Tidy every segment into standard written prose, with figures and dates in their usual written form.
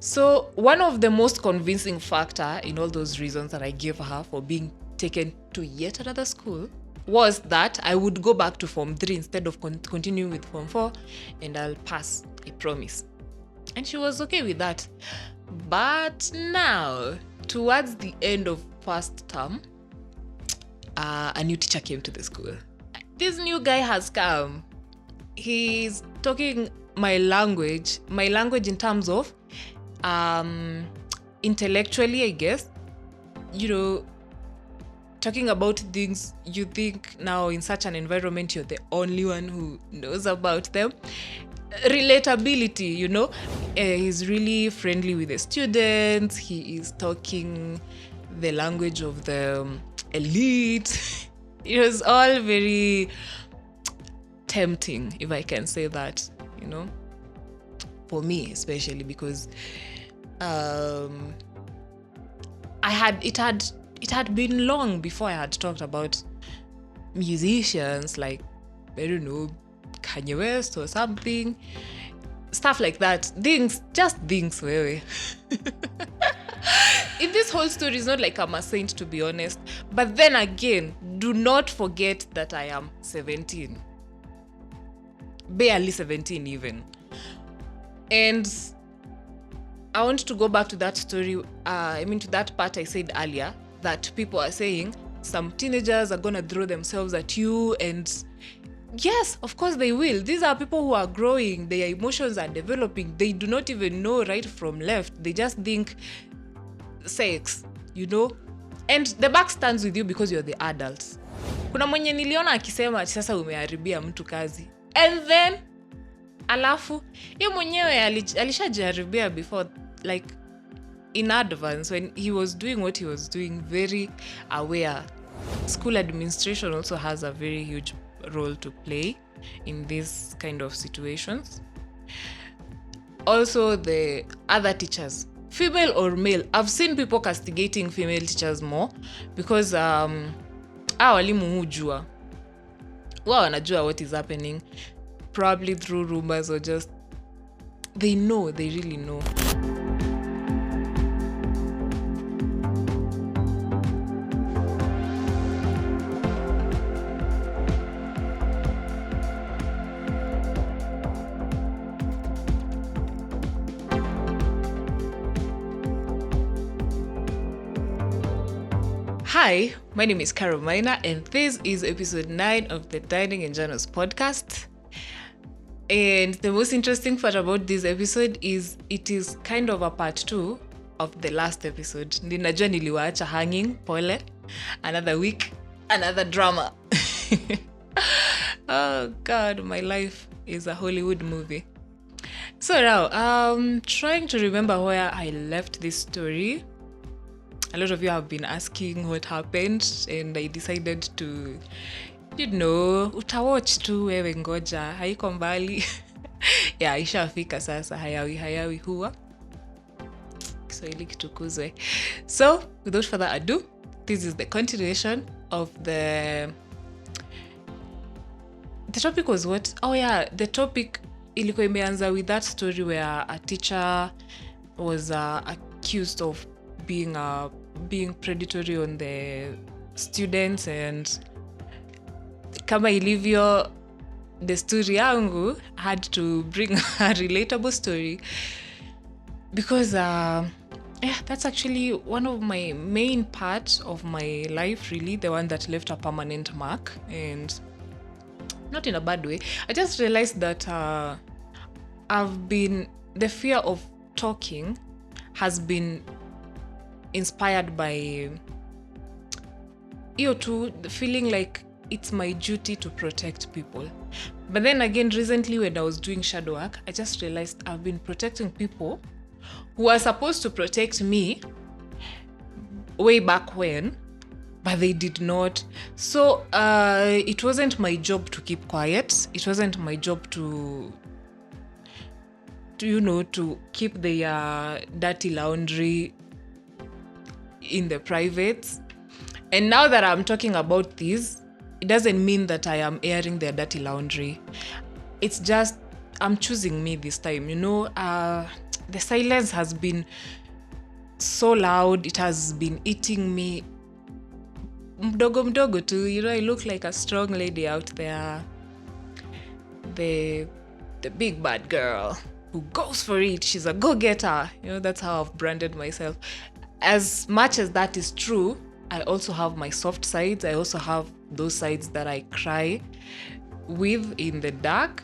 So one of the most convincing factor in all those reasons that I gave her for being taken to yet another school was that I would go back to Form 3 instead of continuing with Form 4, and I'll pass, I promise. And she was okay with that. But now, towards the end of first term, a new teacher came to the school. This new guy has come. He's talking my language in terms of intellectually, I guess. Talking about things you think now in such an environment you're the only one who knows about them. Relatability, he's really friendly with the students. He is talking the language of the elite. It was all very tempting, if I can say that, for me especially, because it had been long before I had talked about musicians like, I don't know, Kanye West or something, stuff like that. Just things, really. In this whole story, it's not like I'm a saint, to be honest. But then again, do not forget that I am 17. Barely 17 even. And I want to go back to that story, to that part I said earlier, that people are saying some teenagers are going to throw themselves at you, and yes, of course they will. These are people who are growing, their emotions are developing, they do not even know right from left, they just think sex, and the back stands with you because you're the adults. Kuna mwenye niliona akisema sasa umeharibia mtu kazi, and then alafu yeye mwenyewe alishajaribia before, like in advance, when he was doing what he was doing, very aware. School administration also has a very huge role to play in these kind of situations. Also, the other teachers, female or male, I've seen people castigating female teachers more because walimu hujua, wao wanajua what is happening, probably through rumors or just they really know. Hi, my name is Carolina, and this is episode 9 of the Dining and Journals podcast. And the most interesting part about this episode is it is kind of a part 2 of the last episode. Ninajua niliwaacha hanging, pole. Another week, another drama. Oh God, my life is a Hollywood movie. So now, I'm trying to remember where I left this story. A lot of you have been asking what happened, and I decided to, utawatch tu wewe ngoja, haiko mbali. Yeah, ishafika sasa, hayawi huwa. Kiswahili kitukuzwe. So, without further ado, this is the continuation of the topic was what? Oh yeah, the topic ilikuwa imeanza with that story where a teacher was accused of being predatory on the students, and kama ilivyo the story yangu had to bring a relatable story because that's actually one of my main parts of my life, really, the one that left a permanent mark, and not in a bad way. I just realized that the fear of talking has been inspired by the feeling like it's my duty to protect people. But then again, recently when I was doing shadow work, I just realized I've been protecting people who are supposed to protect me way back when, but they did not. So it wasn't my job to keep quiet. It wasn't my job to keep their dirty laundry in the privates. And now that I'm talking about this, it doesn't mean that I am airing their dirty laundry. It's just I'm choosing me this time. the silence has been so loud. It has been eating me mdogo mdogo too. You know, I look like a strong lady out there. The big bad girl who goes for it. She's a go-getter. You know, that's how I've branded myself. As much as that is true, I also have my soft sides. I also have those sides that I cry with in the dark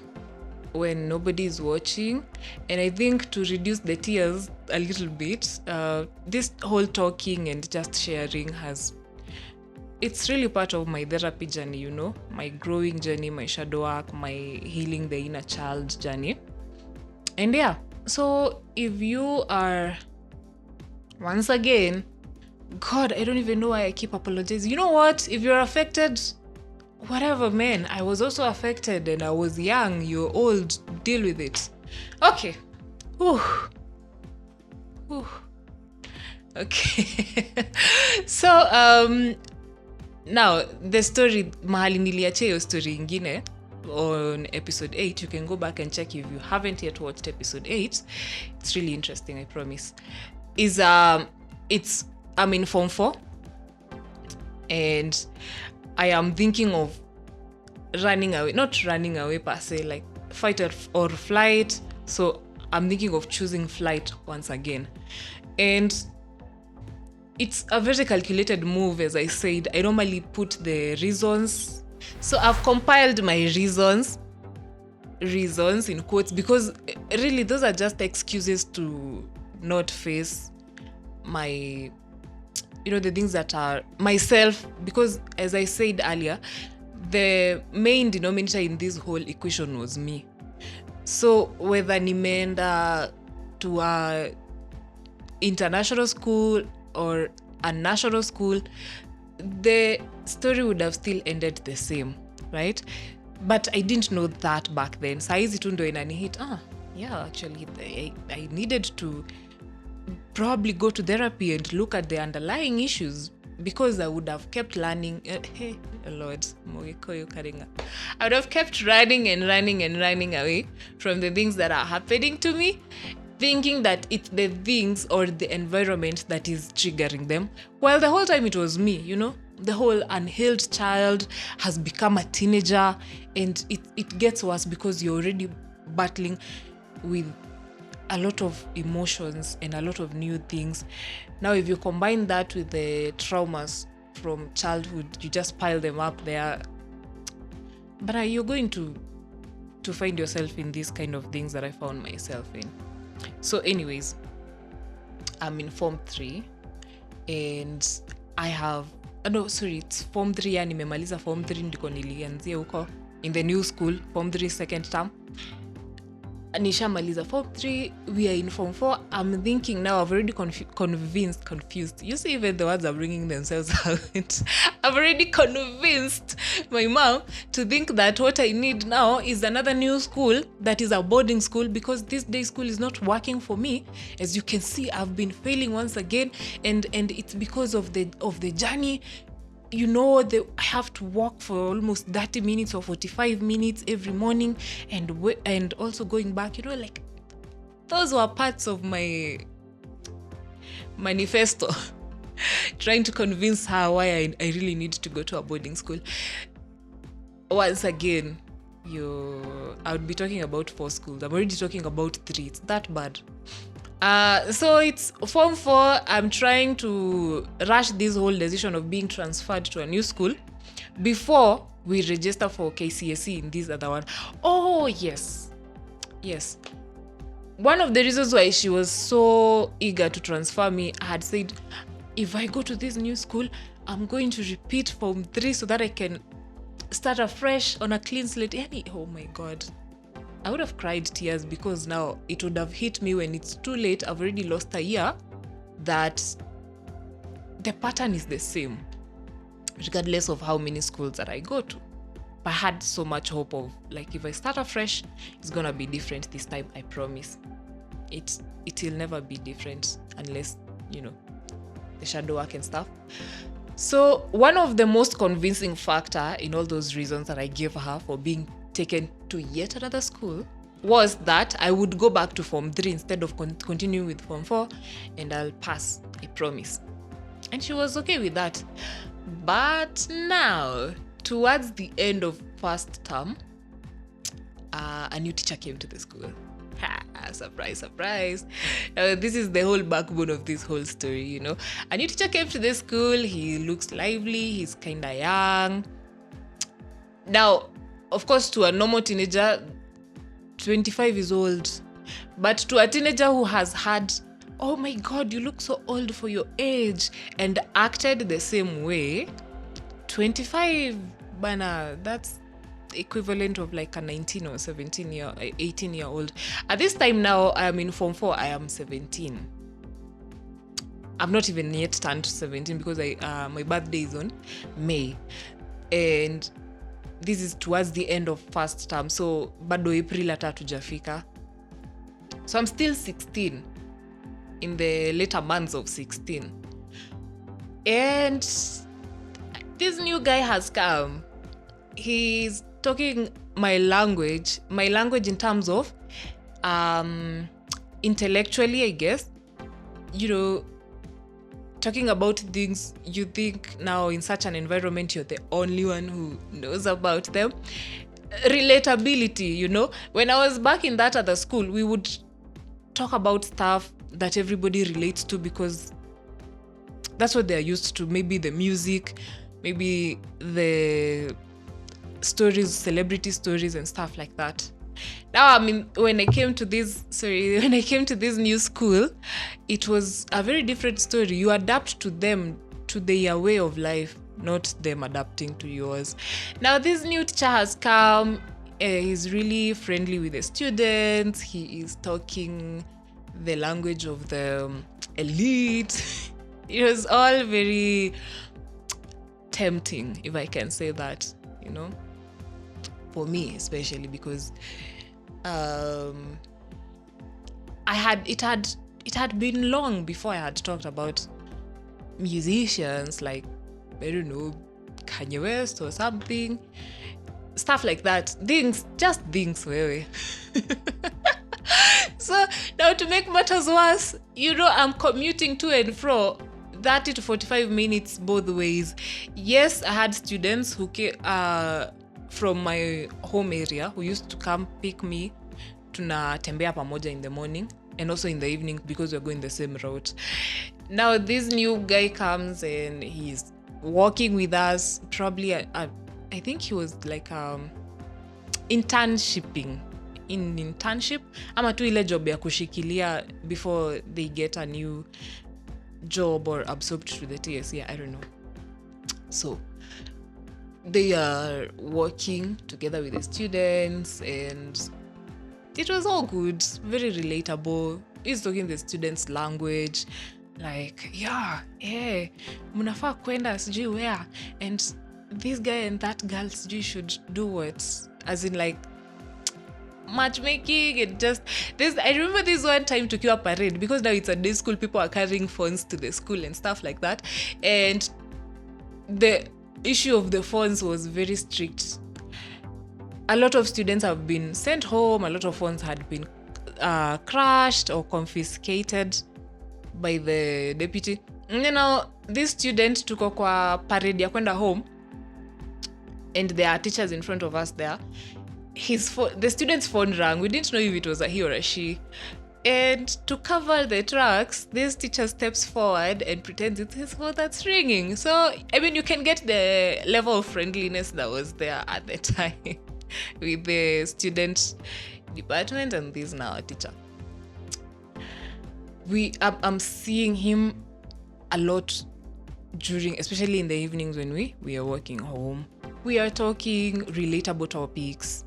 when nobody is watching. And I think to reduce the tears a little bit, this whole talking and just sharing it's really part of my therapy journey, you know, my growing journey, my shadow work, my healing the inner child journey. And yeah, so if you are, once again, God, I don't even know why I keep apologizing. You know what? If you're affected, whatever, man. I was also affected and I was young. You're old. Deal with it. Okay. Whew. Okay. So, now, the story, mahali niliachia hiyo story ingine on episode 8, you can go back and check if you haven't yet watched episode 8. It's really interesting, I promise. I'm in Form 4 and I am thinking of not running away per se, like fight or flight. So I'm thinking of choosing flight once again. And it's a very calculated move, as I said. I normally put the reasons. So I've compiled my reasons in quotes, because really those are just excuses to not face my, the things that are myself. Because as I said earlier, the main denominator in this whole equation was me. So whether nimeenda to a international school or a national school, the story would have still ended the same, right? But I didn't know that back then. Saizi tu ndo inanihit. Actually, I needed to probably go to therapy and look at the underlying issues, because I would have kept learning. Hey, Lord, I would have kept running away from the things that are happening to me, thinking that it's the things or the environment that is triggering them. Well, the whole time it was me, the whole unhealed child has become a teenager, and it gets worse because you're already battling with a lot of emotions and a lot of new things. Now, if you combine that with the traumas from childhood, you just pile them up there. But you're going to find yourself in these kind of things that I found myself in. So anyways, I'm in Form 3 and I have, it's Form 3, yani nimemaliza Form 3 ndiko nilianzia huko in the new school, Form 3 second term. Nishamaliza Form 3, we are in Form 4. I'm thinking now, I've already confused. You see, even the words are bringing themselves out. I've already convinced my mom to think that what I need now is another new school that is a boarding school, because this day school is not working for me. As you can see, I've been failing once again, and it's because of the journey. I have to walk for almost 30 minutes or 45 minutes every morning, and also going back, like those were parts of my manifesto trying to convince her why I really need to go to a boarding school. Once again, I would be talking about 4 schools. I'm already talking about 3. It's that bad. So it's Form 4. I'm trying to rush this whole decision of being transferred to a new school before we register for KCSE in this other one. Oh, yes. One of the reasons why she was so eager to transfer me, I had said, if I go to this new school, I'm going to repeat Form 3 so that I can start afresh on a clean slate. Oh my God. I would have cried tears, because now it would have hit me when it's too late. I've already lost a year, that the pattern is the same, regardless of how many schools that I go to. But I had so much hope of, like, if I start afresh, it's going to be different this time, I promise. It will never be different unless, the shadow work and stuff. So one of the most convincing factor in all those reasons that I gave her for being taken to yet another school was that I would go back to Form 3 instead of continuing with Form 4, and I'll pass, I promise. And she was okay with that. But now, towards the end of first term, a new teacher came to the school. Surprise, surprise. This is the whole backbone of this whole story, you know. A new teacher came to the school. He looks lively. He's kind of young. Now, of course, to a normal teenager, 25 is old. But to a teenager who has had, oh my God, you look so old for your age, and acted the same way, 25, bana, that's equivalent of like a 19 or 18-year-old. At this time now, I am in Form 4, I am 17. I've not even yet turned 17 because my birthday is on May. And this is towards the end of first term. So, bado April hata hatujafika. So I'm still 16 in the later months of 16. And this new guy has come. He's talking my language in terms of intellectually, I guess, you know, talking about things you think now in such an environment you're the only one who knows about them. Relatability, you know, when I was back in that other school, we would talk about stuff that everybody relates to because that's what they're used to. Maybe the music, maybe the stories, celebrity stories and stuff like that. Now, I mean, when I came to this new school, it was a very different story. You adapt to them, to their way of life, not them adapting to yours. Now, this new teacher has come. He's really friendly with the students. He is talking the language of the elite. It was all very tempting, if I can say that, you know, for me especially, because it had been long before I had talked about musicians like, I don't know, Kanye West or something, stuff like that. Things wewe. So now, to make matters worse, you know, I'm commuting to and fro 30 to 45 minutes both ways. Yes, I had students who came from my home area who used to come pick me. Tunatembea pamoja in the morning and also in the evening because we're going the same route. Now this new guy comes and he's walking with us. Probably I think he was like internship ama tu ile job ya kushikilia before they get a new job or absorbed to the TSC, I don't know. So they are working together with the students and it was all good, very relatable. He's talking the students' language, like, munafaa kwenda sijui where, and this guy and that girl sijui should do what, as in like matchmaking. And just this, I remember this one time tukiwa parade, because now it's a day school, people are carrying phones to the school and stuff like that, and the issue of the phones was very strict. A lot of students have been sent home. A lot of phones had been crashed or confiscated by the deputy. And then now this student tuko kwa parade ya kwenda home, and there are teachers in front of us there. The student's phone rang. We didn't know if it was a he or a she. And to cover the tracks, this teacher steps forward and pretends it's his phone that's ringing. So, I mean, you can get the level of friendliness that was there at the time with the student department and this now teacher. I'm seeing him a lot during, especially in the evenings when we are working home. We are talking relatable topics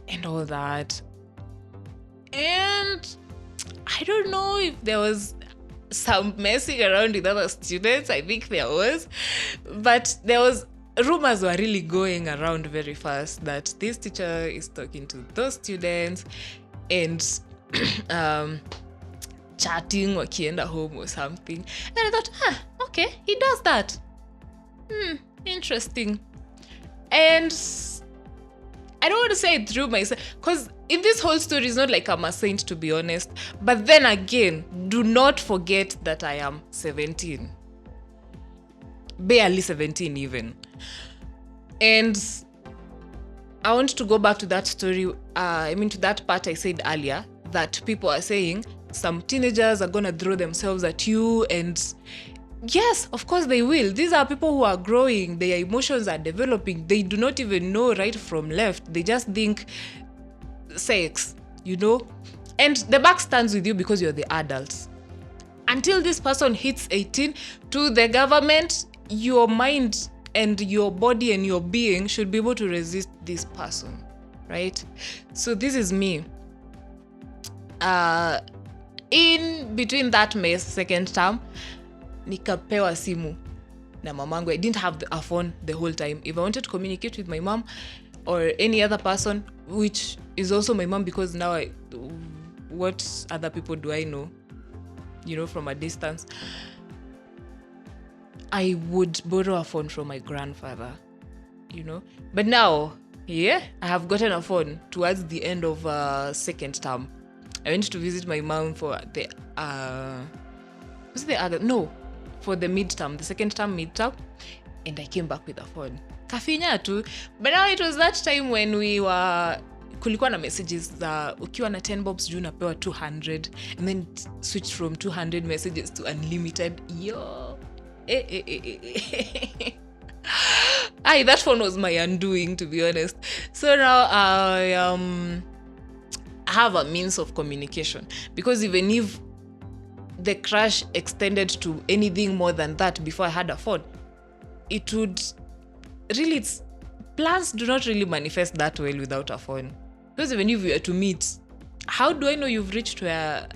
and all that. And I don't know if there was some messing around with other students. I think there was. But rumors were really going around very fast that this teacher is talking to those students and chatting wakienda home or something. And I thought, okay, he does that. Interesting. And I don't want to say it through myself, because in this whole story, it's not like I'm a saint, to be honest. But then again, do not forget that I am 17. Barely 17 even. And I want to go back to that story, to that part I said earlier, that people are saying some teenagers are going to throw themselves at you, and yes, of course they will. These are people who are growing, their emotions are developing, they do not even know right from left, they just think sex, and the back stands with you because you're the adults. Until this person hits 18, to the government, your mind and your body and your being should be able to resist this person, right? So this is me. In between that mess, second term, nikapewa simu na mamangu. I didn't have a phone the whole time. If I wanted to communicate with my mom or any other person, which is also my mom, because now what other people do I know, from a distance, I would borrow a phone from my grandfather, But now, I have gotten a phone towards the end of second term. I went to visit my mom for for the midterm, the second term midterm, and I came back with a phone. Kafinya tu. But now it was that time when kulikuwa na messages za ukiwa na 10 bobs juu unapewa 200, and then switch from 200 messages to unlimited. That phone was my undoing, to be honest. So now I have a means of communication, because even if the crush extended to anything more than that before I had a phone, it would really, plans do not really manifest that well without a phone. Because even if we were to meet, how do I know you've reached where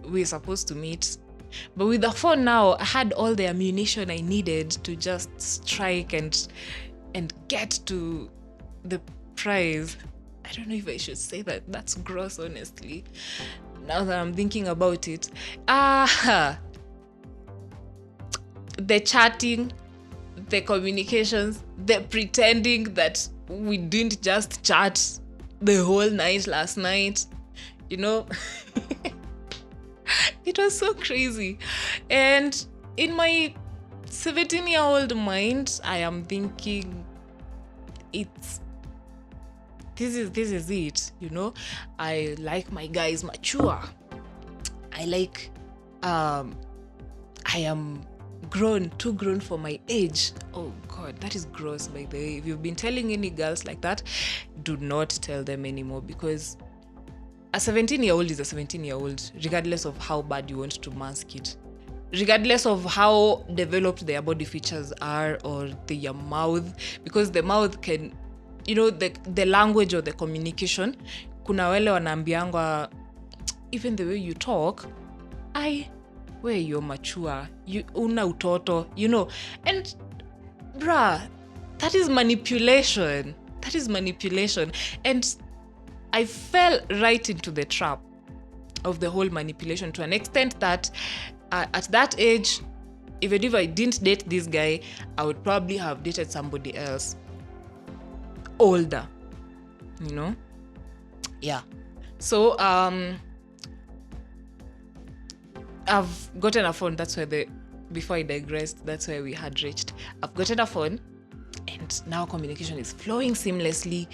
we're supposed to meet? But with the phone now, I had all the ammunition I needed to just strike and get to the prize. I don't know if I should say that. That's gross, honestly. Now that I'm thinking about it. The chatting, the communications, the pretending that we didn't just chat the whole night last night, It was so crazy. And in my 17-year-old mind, I am thinking this is it, I like my guys mature. I like I am too grown for my age. Oh God, that is gross, by the way. If you've been telling any girls like that, do not tell them anymore, because a 17-year-old is a 17-year-old, regardless of how bad you want to mask it, regardless of how developed their body features are or their mouth, because the mouth can, the language or the communication, kuna wale wanaambiangwa, even the way you talk, where you're mature, you una utoto, and that is manipulation. And I fell right into the trap of the whole manipulation, to an extent that at that age, even if I didn't date this guy, I would probably have dated somebody else older, Yeah. So I've gotten a phone. That's where before I digressed, that's where we had reached. I've gotten a phone, and now communication is flowing seamlessly.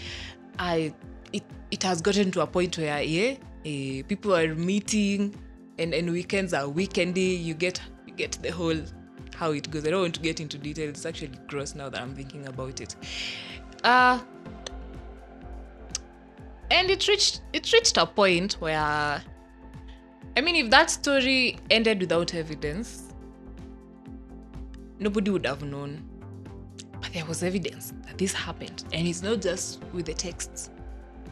It has gotten to a point where people are meeting, and weekends are weekending. You get the whole how it goes. I don't want to get into details. It's actually gross now that I'm thinking about it. And it reached a point where, if that story ended without evidence, nobody would have known. But there was evidence that this happened. And it's not just with the texts,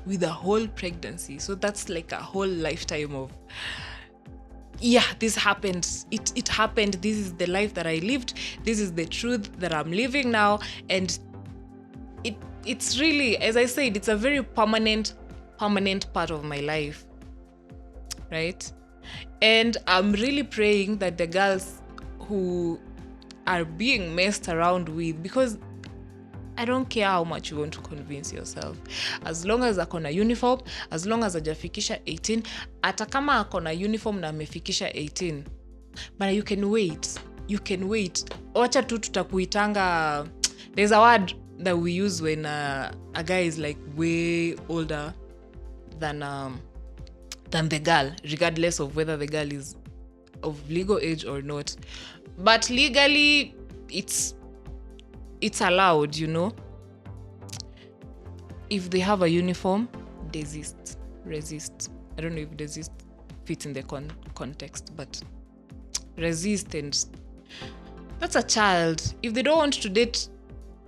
with the whole pregnancy. So that's like a whole lifetime of, this happened. It happened. This is the life that I lived. This is the truth that I'm living now. And it's really, as I said, it's a very permanent part of my life, right? And I'm really praying that the girls who are being messed around with, because I don't care how much you want to convince yourself. As long as akona uniform, as long as hajafikisha 18, hata kama akona uniform na amefikisha 18. But you can wait. You can wait. Wacha tu tutakuitanga. There's a word that we use when a guy is like way older than the girl, regardless of whether the girl is of legal age or not. But legally, it's allowed, you know. If they have a uniform, resist. I don't know if desist fits in the context, but resist. And that's a child. If they don't want to date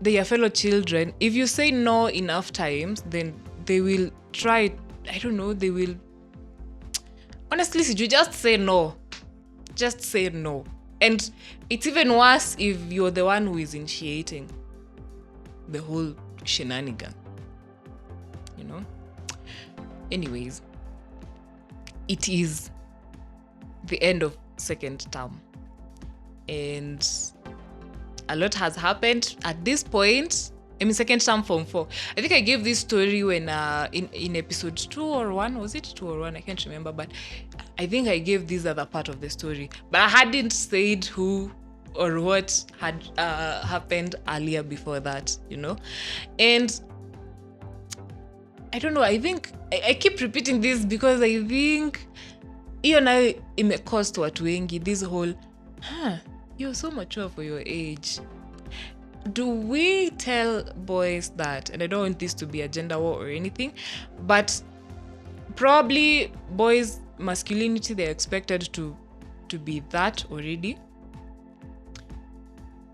their fellow children, if you say no enough times, then they will try. I don't know, they will. Honestly, you just say no. Just say no. And it's even worse if you're the one who is initiating the whole shenanigan, you know? Anyways, it is the end of second term. And a lot has happened at this point. I mean, second term form 4. I think I gave this story when in episode 2 or 1. Was it 2 or 1? I can't remember. But I think I gave this other part of the story. But I hadn't said who or what had happened earlier before that, you know? And I don't know. I think I keep repeating this because I think hiyo nayo imecost watu wengi this whole, you're so mature for your age. Do we tell boys that, and I don't want this to be a gender war or anything, but probably boys' masculinity, they're expected to be that already,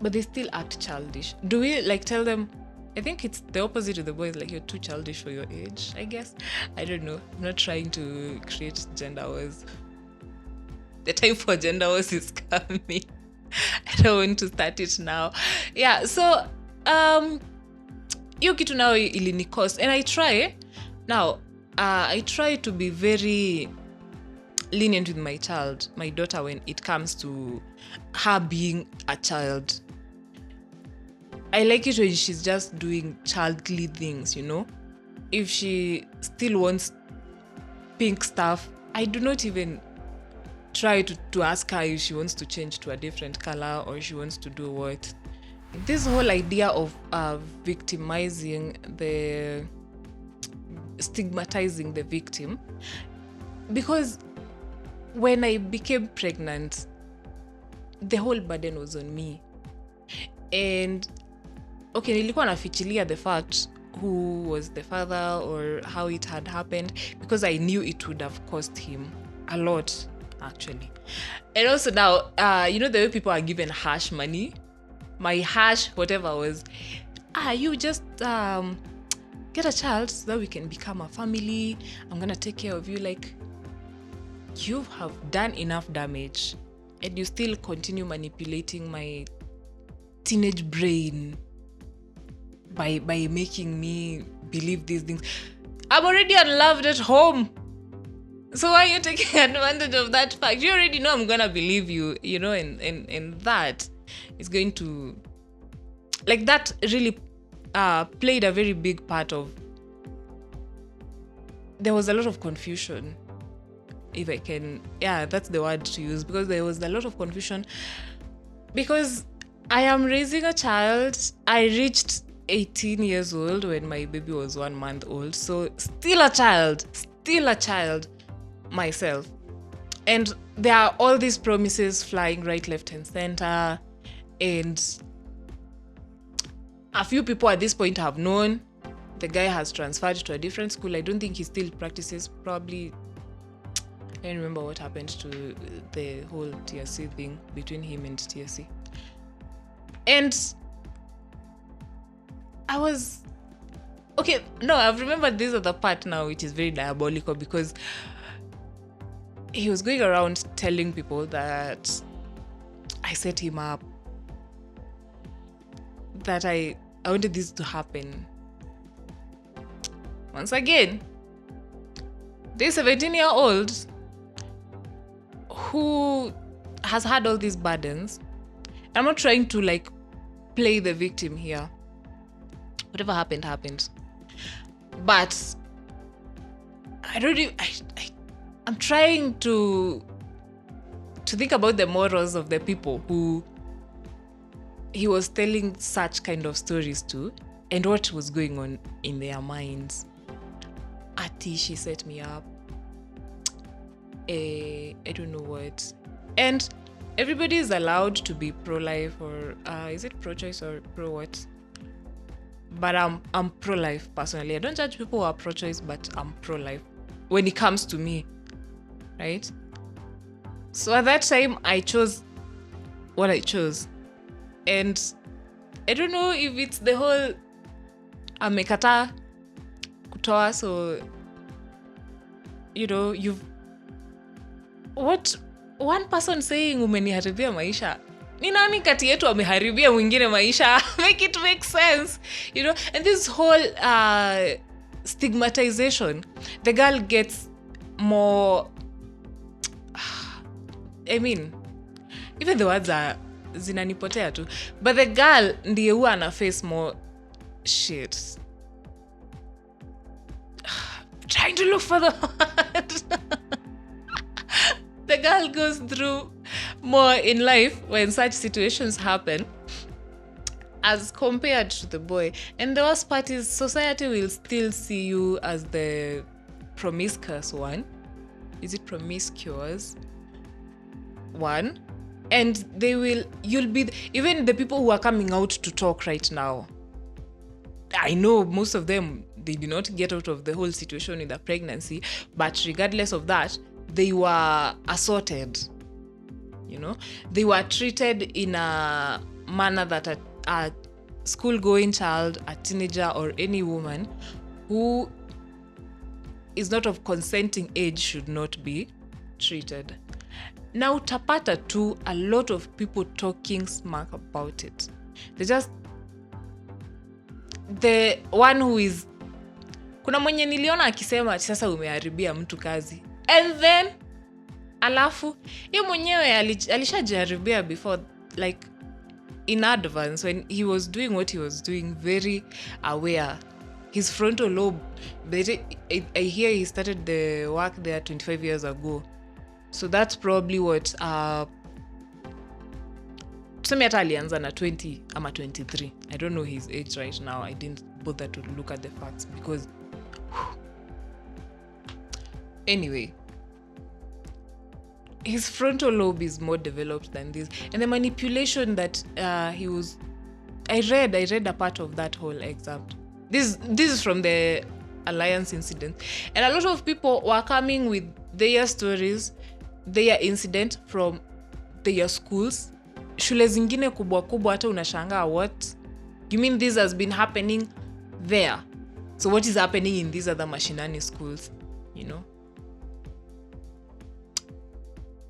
but they still act childish. Do we like tell them? I think it's the opposite to the boys, like you're too childish for your age, I guess. I don't know. I'm not trying to create gender wars. The time for gender wars is coming. I don't want to start it now. Yeah, so hiyo kitu now ilini cost, and I try now. I try to be very lenient with my daughter, when it comes to her being a child. I like it when she's just doing childly things, you know. If she still wants pink stuff, I do not even try to ask her if she wants to change to a different color or she wants to do what. This whole idea of stigmatizing the victim, because when I became pregnant, the whole burden was on me. And okay, nilikuwa nafichilia the fact who was the father or how it had happened, because I knew it would have cost him a lot, actually. And also now, you know the way people are given hash money? My hash, whatever was, you just get a child so that we can become a family. I'm gonna take care of you. Like, you have done enough damage and you still continue manipulating my teenage brain by making me believe these things. I'm already unloved at home. So why are you taking advantage of that fact? You already know I'm gonna believe you, you know, and that is going to, like, that really played a very big part of, there was a lot of confusion, if I can, that's the word to use, because there was a lot of confusion, because I am raising a child. I reached 18 years old when my baby was 1 month old, so still a child myself. And there are all these promises flying right, left, and center, and a few people at this point have known the guy has transferred to a different school. I don't think he still practices. Probably, I don't remember what happened to the whole TSC thing between him and TSC. And I was okay. No, I've remembered this other part now, which is very diabolical, because he was going around telling people that I set him up, that I wanted this to happen. Once again, this 17-year-old who has had all these burdens. I'm not trying to like play the victim here, Whatever happened. But I don't even, I'm trying to think about the morals of the people who he was telling such kind of stories to, and what was going on in their minds. Ati, she set me up. I don't know what. And everybody is allowed to be pro-life, or is it pro-choice or pro-what? But I'm pro-life personally. I don't judge people who are pro-choice, but I'm pro-life when it comes to me, right? So at that time, I chose what I chose. And I don't know if it's the whole amekata kutoa, so, you know, what one person saying umeniharibia maisha, ni nani kati yetu ameharibia mwingine maisha? Make it make sense, you know. And this whole stigmatization, the girl gets more, I mean, even the words are zinanipotea tu, but the girl ndiye huwa ana face more shit. Trying to look for the word. The girl goes through more in life when such situations happen as compared to the boy. And the worst part is society will still see you as the promiscuous one. Is it promiscuous one? And you'll be, even the people who are coming out to talk right now, I know most of them, they did not get out of the whole situation in the pregnancy, but regardless of that, they were assaulted, you know. They were treated in a manner that a school-going child, a teenager, or any woman who is not of consenting age should not be treated. Now utapata tu a lot of people talking smack about it. They just, the one who is, kuna mwenye niliona akisema sasa umeharibia mtu kazi, and then alafu yeye mwenyewe alishajaribia before, like in advance, when he was doing what he was doing, very aware. His frontal lobe, I hear he started the work there 25 years ago. So that's probably what tuseme hata alianza na 20 ama 23. I don't know his age right now. I didn't bother to look at the facts because anyway, his frontal lobe is more developed than this, and the manipulation that he was, I read a part of that whole excerpt. This is from the Alliance incident, and a lot of people were coming with their stories, their incident from their schools. Shule zingine kubwa kubwa hata unashangaa, what? You mean this has been happening there? So what is happening in these other mashinani schools, you know?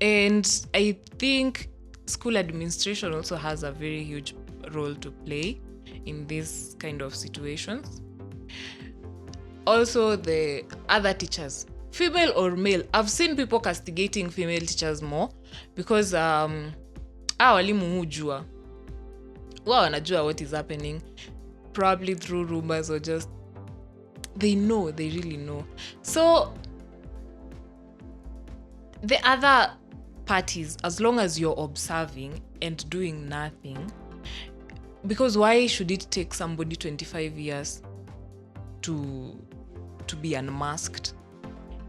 And I think school administration also has a very huge role to play in these kind of situations. Also the other teachers, female or male. I've seen people castigating female teachers more because walimu hujua, wao wanajua what is happening, probably through rumors or just they really know. So the other parties, as long as you're observing and doing nothing, because why should it take somebody 25 years to be unmasked?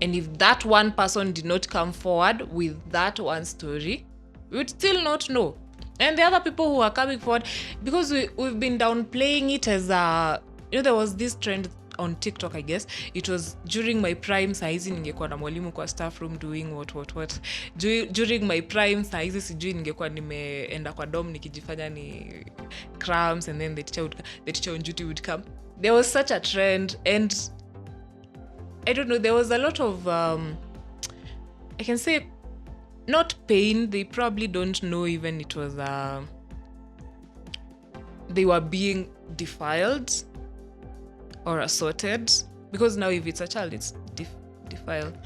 And if that one person did not come forward with that one story, we would still not know. And the other people who are coming forward, because we've been downplaying it as there was this trend on TikTok, I guess. It was during my prime, saizi ningekuwa na mwalimu kwa staff room doing what. During my prime, saizi sijui ningekuwa nimeenda kwa dom nikijifanya ni cramps, and then the teacher on duty would come. There was such a trend, and I don't know, there was a lot of I can say not pain. They probably don't know even it was they were being defiled or assaulted, because now if it's a child, it's defiled.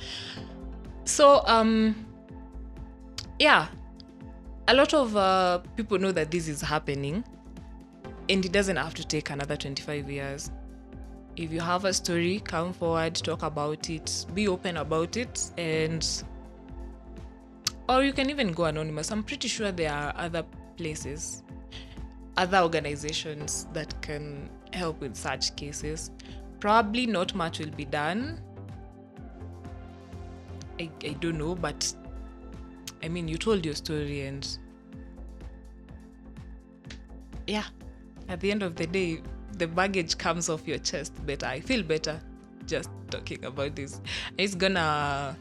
So yeah, a lot of people know that this is happening, And it doesn't have to take another 25 years. If you have a story, come forward, talk about it, be open about it, or you can even go anonymous. I'm pretty sure there are other places, other organizations that can help with such cases. Probably not much will be done. I don't know, but I mean, you told your story, and yeah, at the end of the day, the baggage comes off your chest better. I feel better just talking about this. It's gonna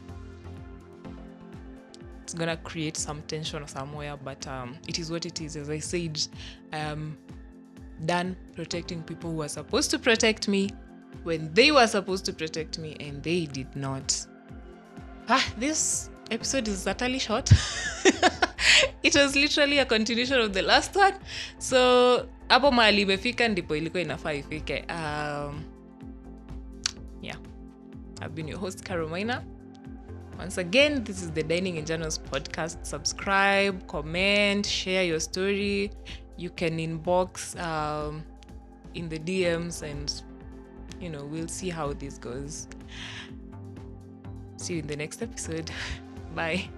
create some tension somewhere, but it is what it is. As I said, I am done protecting people who are supposed to protect me when they were supposed to protect me, and they did not. This episode is utterly short. It was literally a continuation of the last one. So hapo mahali imefika ndipo ilikuwa inafaa ifike. Yeah, I've been your host Carolina. Once again, this is the Dining in Journals podcast. Subscribe, comment, share your story. You can inbox in the DMs, and we'll see how this goes. See you in the next episode. Bye.